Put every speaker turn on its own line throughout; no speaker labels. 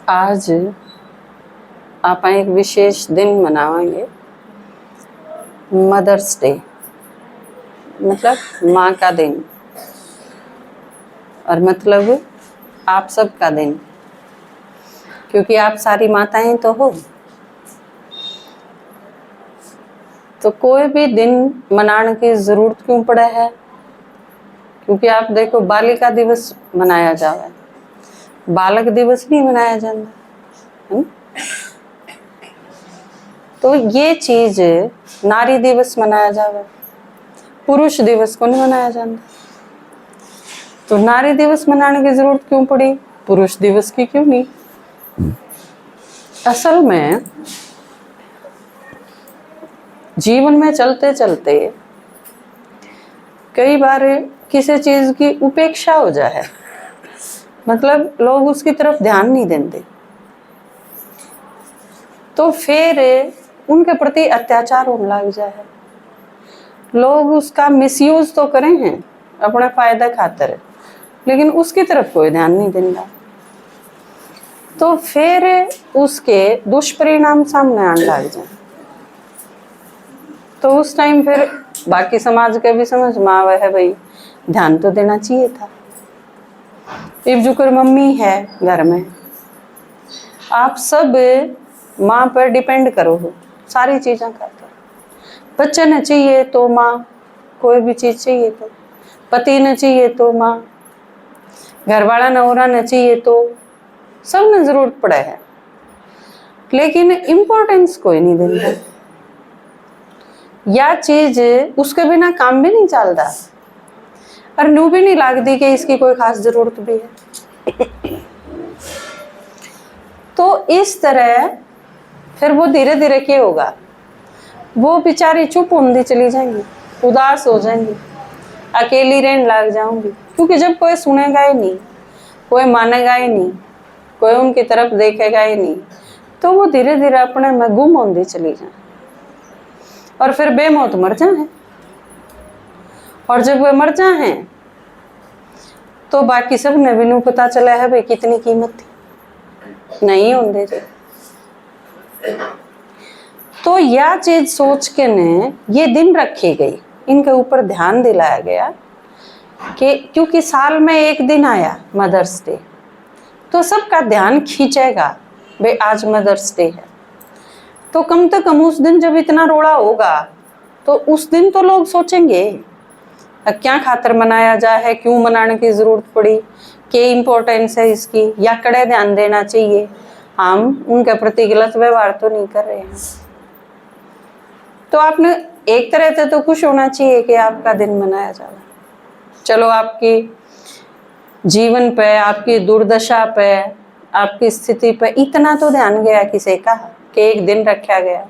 आज आप एक विशेष दिन मनाएंगे, मदर्स डे, मतलब माँ का दिन, और मतलब आप सब का दिन, क्योंकि आप सारी माताएं तो हो। तो कोई भी दिन मनाने की ज़रूरत क्यों पड़ा है? क्योंकि आप देखो, बालिका दिवस मनाया जावे, बालक दिवस नहीं मनाया जाता है। तो ये चीज नारी दिवस मनाया जावे, पुरुष दिवस को नहीं मनाया जाता। तो नारी दिवस मनाने की जरूरत क्यों पड़ी, पुरुष दिवस की क्यों नहीं? असल में जीवन में चलते चलते कई बार किसी चीज की उपेक्षा हो जाए, मतलब लोग उसकी तरफ ध्यान नहीं देते, तो फिर उनके प्रति अत्याचार होने लग जाए। लोग उसका मिसयूज तो करें हैं अपने फायदा खातिर, लेकिन उसकी तरफ कोई ध्यान नहीं देता, तो फिर उसके दुष्परिणाम सामने आने लग जाए। तो उस टाइम फिर बाकी समाज के भी समझ में आवे है, भाई ध्यान तो देना चाहिए था। इब जुकर मम्मी है घर में, आप सब माँ पर डिपेंड करो हो, सारी चीजें करते हो। बच्चे ने चाहिए तो माँ, कोई भी चीज चाहिए तो, पति ने चाहिए तो माँ, घर वाला नौरा ने चाहिए तो, सब ने जरूरत पड़े है, लेकिन इम्पोर्टेंस कोई नहीं देता। या चीज उसके बिना काम भी नहीं चलता, और नू भी नहीं लगती कि इसकी कोई खास जरूरत भी है। तो इस तरह फिर वो धीरे धीरे क्या होगा, वो बेचारी चुप होती चली जाएंगी, उदास हो जाएंगी, अकेली रहने लग जाऊंगी, क्योंकि जब कोई सुनेगा ही नहीं, कोई मानेगा ही नहीं, कोई उनकी तरफ देखेगा ही नहीं, तो वो धीरे धीरे अपने में गुम होती चली जाए और फिर बेमौत मर जाए। और जब वे मर जाए तो बाकी सब ने भी पता चला है भाई कितनी कीमत थी, नहीं होंगे जो। तो यह चीज सोच के ने ये दिन रखी गई, इनके ऊपर ध्यान दिलाया गया कि क्योंकि साल में एक दिन आया मदर्स डे, तो सबका ध्यान खींचेगा भाई आज मदर्स डे है। तो कम उस दिन जब इतना रोड़ा होगा तो उस दिन तो लोग सोचेंगे क्या खातर मनाया जा है, क्यों मनाने की जरूरत पड़ी, क्या इम्पोर्टेंस है इसकी, या कड़े ध्यान देना चाहिए, हम उनके प्रति गलत व्यवहार तो नहीं कर रहे हैं। तो आपने एक तरह से तो खुश होना चाहिए कि आपका दिन मनाया जा रहा। चलो आपकी जीवन पे, आपकी दुर्दशा पे, आपकी स्थिति पे इतना तो ध्यान गया किसी का कि एक दिन रखा गया।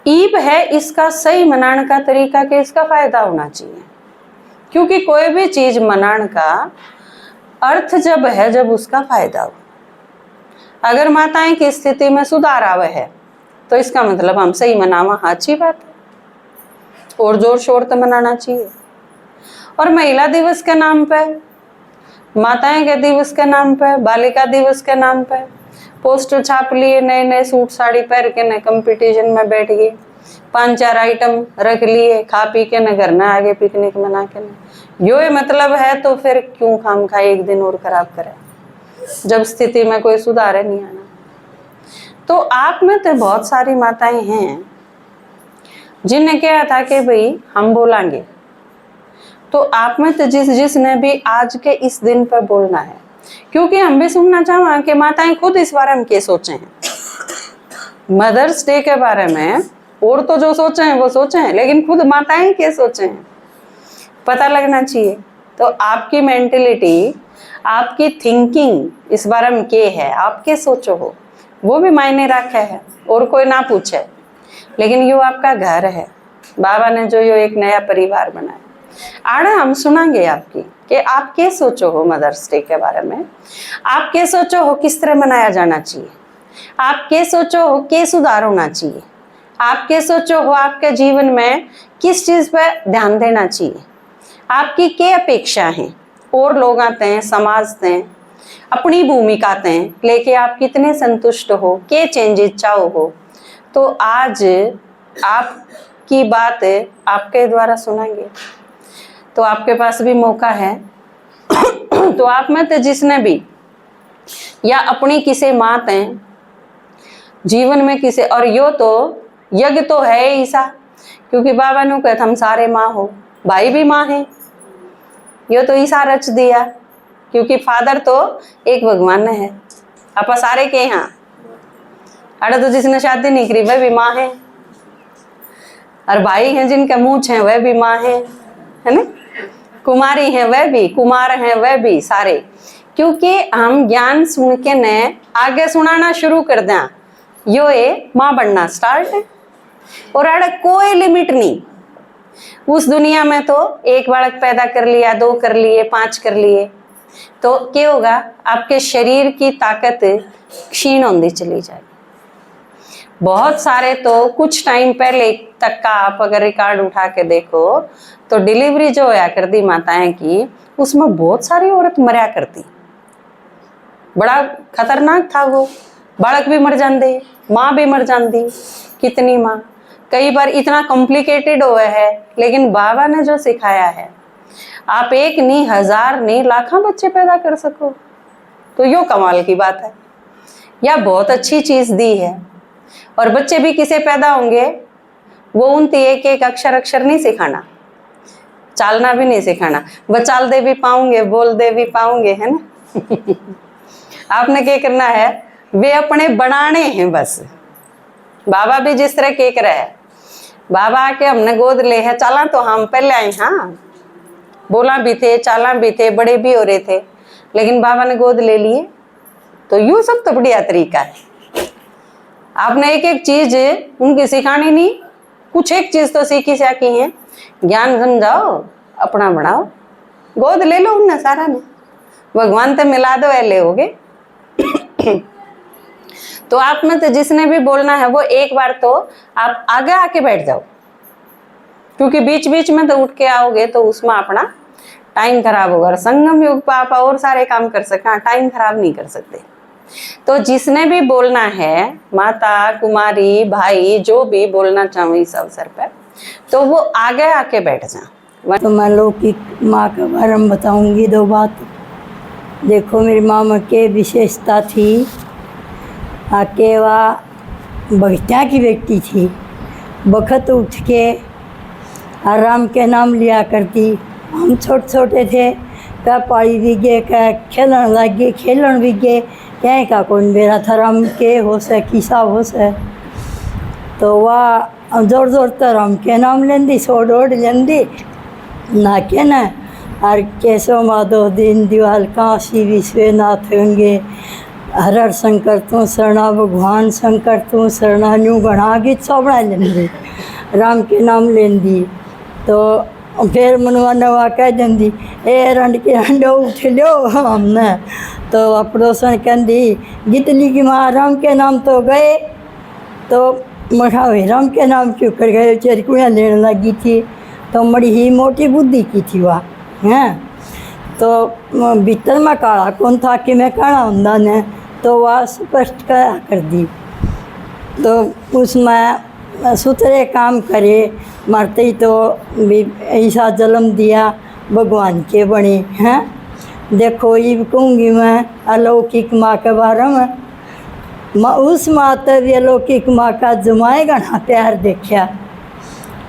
ईब है इसका सही मनाने का तरीका कि इसका फायदा होना चाहिए, क्योंकि कोई भी चीज मनाने का अर्थ जब है जब उसका फायदा हो। अगर माताएं की स्थिति में सुधार आवे है तो इसका मतलब हम सही मनावा, अच्छी बात है, और जोर शोर तो मनाना चाहिए। और महिला दिवस के नाम पे, माताएं के दिवस के नाम पे, बालिका दिवस के नाम पे पोस्टर छाप लिए, नए नए सूट साड़ी पहन के न कंपटीशन में बैठ गए, 5-4 आइटम रख लिए, खा पी के न घर में आगे पिकनिक मना के न। यो मतलब है तो फिर क्यों खाम खा एक दिन और खराब करे, जब स्थिति में कोई सुधार नहीं आना। तो आप में तो बहुत सारी माताएं हैं जिन्हें क्या था कि भाई हम बोलेंगे, तो आप में तो जिसने भी आज के इस दिन पर बोलना है, क्योंकि हम भी सुनना चाहें कि माताएं खुद इस बारे में क्या सोचे हैं, मदर्स डे के बारे में। और तो जो सोचे हैं वो सोचे हैं, लेकिन खुद माताएं क्या सोचे हैं पता लगना चाहिए। तो आपकी मेंटेलिटी, आपकी थिंकिंग इस बारे में क्या है, आप क्या सोचो हो, वो भी मायने रखे है। और कोई ना पूछे, लेकिन यो आपका घर है, बाबा ने जो यो एक नया परिवार बनाया, आड़े हम सुनाएंगे आपकी कि आप क्या सोचो हो मदर्स डे के बारे में, आप क्या सोचो हो किस तरह मनाया जाना चाहिए, आप क्या सोचो हो क्या सुधार होना चाहिए, आप क्या सोचो हो आपके जीवन में किस चीज पर ध्यान देना चाहिए, आपकी क्या अपेक्षा है और लोग आते हैं, समाज हैं, अपनी भूमिकाएं लेके आप कितने संतुष्ट हो, के चेंजेस चाहो हो, तो आज आपकी बात आपके द्वारा सुनाएंगे। तो आपके पास भी मौका है। तो आप में तो जिसने भी या अपनी किसे मात है जीवन में किसे, और यो तो यज्ञ तो है ईसा, क्योंकि बाबा ने कहते हम सारे माँ हो, भाई भी माँ है, यो तो ईसा रच दिया, क्योंकि फादर तो एक भगवान ने है। आप सारे के यहाँ अरे तो जिसने शादी नहीं करी वह भी माँ है, और भाई हैं जिनके मूछ हैं वह भी माँ है ना, कुमारी हैं वह भी, कुमार हैं वह भी, सारे, क्योंकि हम ज्ञान सुन के ने आगे सुनाना शुरू कर दें, यो ये माँ बनना स्टार्ट है। और अरे कोई लिमिट नहीं उस दुनिया में। तो एक बालक पैदा कर लिया, 2 कर लिए, 5 कर लिए, तो क्या होगा, आपके शरीर की ताकत क्षीण होती चली जाएगी। बहुत सारे तो कुछ टाइम पहले तक का आप अगर रिकॉर्ड उठा के देखो तो डिलीवरी जो होया करती माताएं की, उसमें बहुत सारी औरत मरा करती, बड़ा खतरनाक था वो। बालक भी मर जाते, माँ भी मर जाती, कितनी माँ, कई बार इतना कॉम्प्लिकेटेड हुआ है। लेकिन बाबा ने जो सिखाया है, आप 1 नहीं, 1000 नहीं, लाखों बच्चे पैदा कर सको, तो यो कमाल की बात है, या बहुत अच्छी चीज दी है। और बच्चे भी किसे पैदा होंगे, वो उनती एक अक्षर नहीं सिखाना, चालना भी नहीं सिखाना, वह चाल दे भी पाऊंगे, बोल दे भी पाऊंगे, है ना। आपने क्या करना है, वे अपने बनाने हैं बस। बाबा भी जिस तरह के रहे, बाबा आके हमने गोद ले है, चाला तो हम पहले आए, हाँ बोला भी थे, चाला भी थे, बड़े भी हो रहे थे, लेकिन बाबा ने गोद ले लिए। तो यूं सब तो बढ़िया तरीका है। आपने एक चीज उनकी सिखानी नहीं, कुछ एक चीज तो सीखी साकी है, ज्ञान समझाओ, अपना बढ़ाओ, गोद ले लो उनने सारा ने, भगवान तो मिला दो ऐले हो गए। तो आप में तो जिसने भी बोलना है वो एक बार तो आप आगे आके बैठ जाओ, क्योंकि बीच बीच में तो उठ के आओगे तो उसमें अपना टाइम खराब होगा। और संगम युग पर आप और सारे काम कर सके, टाइम खराब नहीं कर सकते। तो जिसने भी बोलना है, माता, कुमारी, भाई, जो भी बोलना चाहो इस अवसर पर, तो वो आगे आके बैठ जाए।
तो मैं लौकिक माँ के बारे में बताऊंगी 2 बात। देखो मेरी माँ में के विशेषता थी, आके वह भगत्या की बेटी थी, बखत उठ के आराम के नाम लिया करती। हम छोटे छोटे थे, क्या पाड़ी भी गए, क्या खेलन लग गए, खेलन भी गए, क्या का कौन मेरा था, राम के हो से किसा हो से। तो वह जोर जोर तर राम के नाम लेंदी, सोड ओड लेंदी ना के न, और केशव माधव दीन दयाल काशी विश्वनाथ होंगे, हर हर शंकर तू शरणा, भगवान शंकर तू शरणा, न्यू गणा गीत सब बना लेंदी, राम के नाम लेंदी। तो फिर मनवा नवा कह देंदी, ए रंड के रंडो उठ लो हमने। तो पड़ोसन कहती, गितली की माँ राम के नाम तो गए, तो मठा राम के नाम क्यों कर गए, चरकुड़ियाँ लेने लगी थी। तो बड़ी ही मोटी बुद्धि की थी वह, हैं। तो भीतर में काला कौन था कि मैं काला होंदा ने, तो वह स्पष्ट कर दी। तो उसमें सुथरे काम करे, मरते ही तो भी ऐसा जन्म दिया, भगवान के बने हैं। देखो ये कहूँगी मैं अलौकिक माँ के बारे में, उस माता भी अलौकिक माँ का जमाए घना प्यार देखा,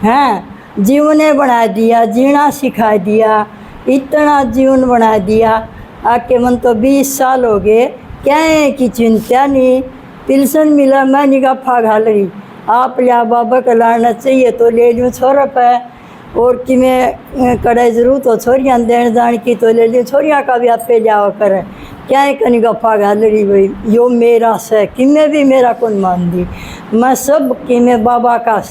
हैं। जीवने बना दिया, जीना सिखा दिया, इतना जीवन बना दिया। आके मन तो 20 साल हो गए, क्या है कि चिंता नहीं, पिल्सन मिला मैं निगाह घाल रही, आप लिया बाबा का लाना चाहिए तो ले लूँ छोरा पे, और कि मैं कड़े जरूरत हो छोरियाँ देने जाने की तो ले लूँ, छोरियाँ का भी आप पे जावा करें, क्या है कहीं गप्पा घाल रही भाई, यो मेरा से कि मैं भी मेरा कौन मान दी, मैं सब कि मैं बाबा का,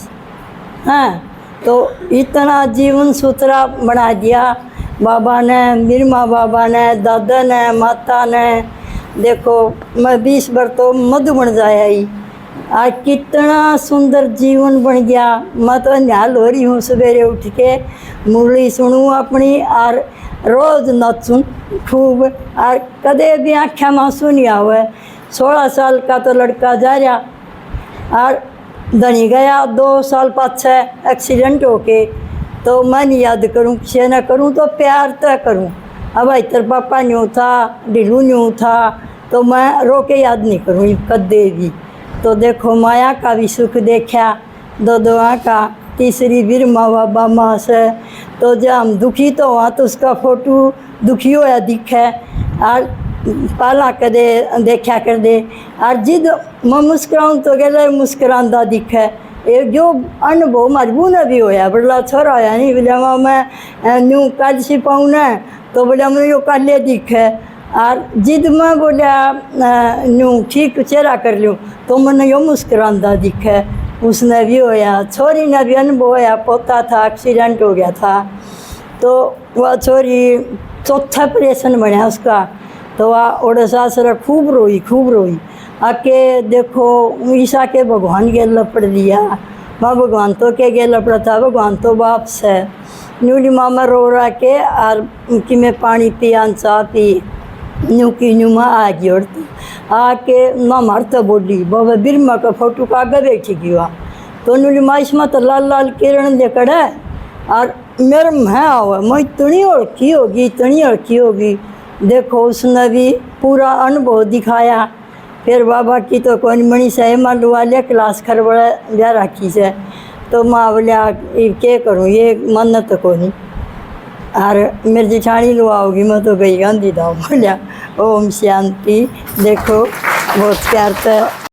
हैं। तो इतना जीवन सुथरा बना दिया बाबा ने, मेरी माँ बाबा ने, दादा ने, माता ने। देखो मैं 20 बार तो मधु बन जाया ही, आज कितना सुंदर जीवन बन गया। मैं तो निहाल हो रही हूँ, सवेरे उठ के मुरली सुनूँ अपनी और रोज़ नाचूँ खूब और कदे भी आँखें में आंसू नहीं आवे। 16 साल का तो लड़का जा रहा और धनी गया 2 साल पाछे एक्सीडेंट होके। तो मैं नहीं याद करूँ किसी न करूँ तो प्यार तो करूँ। अब इतर पापा न्यू था, ढिलू न्यू था, तो मैं रो के याद नहीं करूँ कदे भी। तो देखो माया का भी सुख देखा, दो का। तीसरी फिर माँ बाबा माँ से। तो जब हम दुखी तो वहाँ तो उसका फोटो दुखी होया दिखे और पाला कदे देखा कर दे। और जिद मैं मुस्कुराऊँ तो गले मुस्कुरांदा दिखे। ये जो अनुभव मजबूर ने भी होया। बड़ा छोरा होया नहीं बोले माँ मैं न्यू कल सिपाऊँ न तो बोले मैं यो काले दिखे। और जिद में बोलिया न्यू ठीक चेहरा कर लूँ तो मैंने यो मुस्कुरांदा दिखे। उसने भी होया। छोरी ने भी अनुभव होया, पोता था एक्सीडेंट हो गया था। तो वह छोरी चौथा ऑपरेशन बनया उसका। तो वह ओडे सासरा खूब रोई आके देखो ईसा के भगवान के लपड़ दिया। माँ भगवान तो के गे लपड़ा था, भगवान तो बाप से। न्यूली मामा रो रहा के और कि मैं पानी पिया चाह पी न्यू की न्यू माँ आ गई। और आके माँ मारता बोली बाबा बिरमा का फोटो का आगे बैठी गया। तो न्यूली माँ इसमें तो लाल लाल किरण देखड़ है और मेरे मैं आवा मैं इतनी अड़की होगी। देखो उसने भी पूरा अनुभव दिखाया। फिर बाबा की तो कौन मणि से मालूम वाले क्लास खरबड़ा जा रखी से। तो माँ बोलिया क्या करूँ ये मन तो को नहीं। और मेरी जेठानी लो आओगी मैं तो गई गांधी धाम। बोलिया ओम शांति। देखो बहुत प्यार से